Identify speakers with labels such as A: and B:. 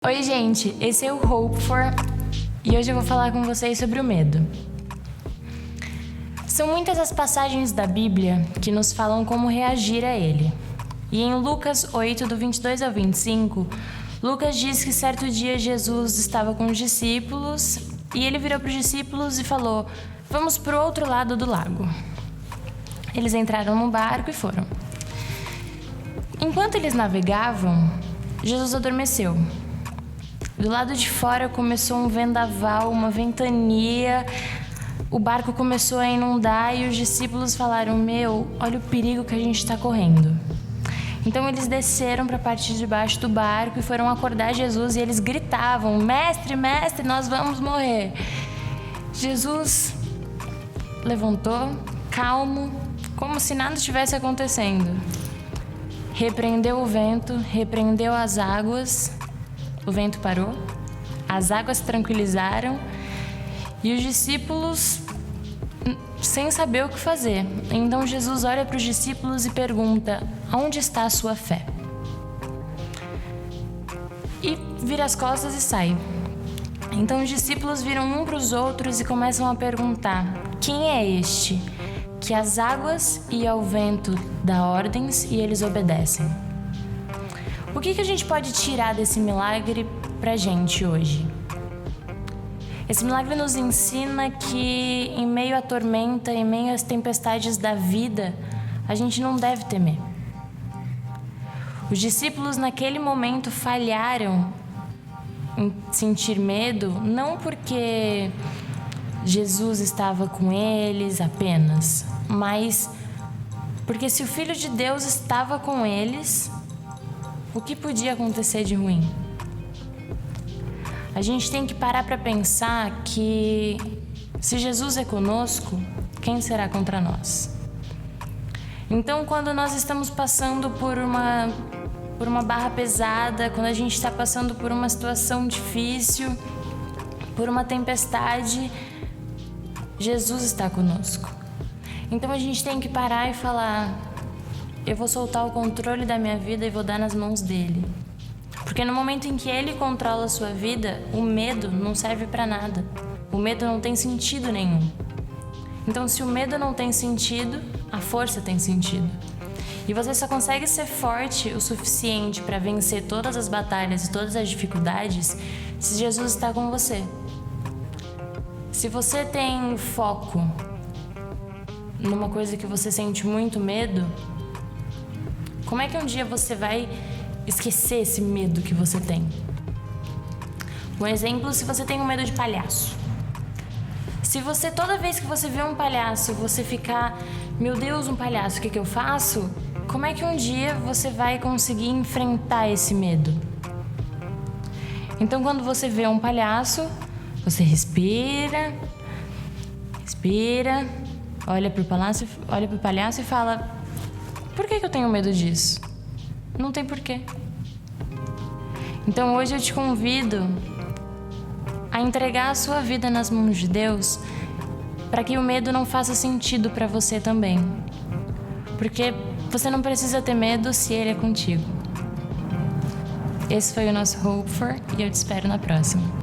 A: Oi, gente, esse é o Hope For e hoje eu vou falar com vocês sobre o medo. São muitas as passagens da Bíblia que nos falam como reagir a ele. E em Lucas 8, do 22 ao 25, Lucas diz que certo dia Jesus estava com os discípulos e ele virou para os discípulos e falou: "Vamos para o outro lado do lago." Eles entraram no barco e foram. Enquanto eles navegavam, Jesus adormeceu. Do lado de fora começou um vendaval, uma ventania, o barco começou a inundar e os discípulos falaram: olha o perigo que a gente está correndo. Então eles desceram para a parte de baixo do barco e foram acordar Jesus e eles gritavam: Mestre, mestre, nós vamos morrer. Jesus levantou, calmo, como se nada estivesse acontecendo. Repreendeu o vento, repreendeu as águas. O vento parou, as águas se tranquilizaram e os discípulos sem saber o que fazer. Então Jesus olha para os discípulos e pergunta: onde está a sua fé? E vira as costas e sai. Então os discípulos viram um para os outros e começam a perguntar: quem é este que às águas e ao vento dá ordens e eles obedecem? O que a gente pode tirar desse milagre pra gente hoje? Esse milagre nos ensina que em meio à tormenta, em meio às tempestades da vida, a gente não deve temer. Os discípulos naquele momento falharam em sentir medo, não porque Jesus estava com eles apenas, mas porque se o Filho de Deus estava com eles, o que podia acontecer de ruim? A gente tem que parar para pensar que se Jesus é conosco, quem será contra nós? Então, quando nós estamos passando por uma barra pesada, quando a gente está passando por uma situação difícil, por uma tempestade, Jesus está conosco. Então a gente tem que parar e falar: eu vou soltar o controle da minha vida e vou dar nas mãos dele. Porque no momento em que ele controla a sua vida, o medo não serve para nada. O medo não tem sentido nenhum. Então, se o medo não tem sentido, a força tem sentido. E você só consegue ser forte o suficiente para vencer todas as batalhas e todas as dificuldades se Jesus está com você. Se você tem foco numa coisa que você sente muito medo, como é que um dia você vai esquecer esse medo que você tem? Um exemplo, se você tem um medo de palhaço. Se você, toda vez que você vê um palhaço, você ficar: meu Deus, um palhaço, o que eu faço? Como é que um dia você vai conseguir enfrentar esse medo? Então, quando você vê um palhaço, você respira, olha pro palhaço e fala: por que eu tenho medo disso? Não tem porquê. Então hoje eu te convido a entregar a sua vida nas mãos de Deus, para que o medo não faça sentido para você também. Porque você não precisa ter medo se Ele é contigo. Esse foi o nosso Hope For e eu te espero na próxima.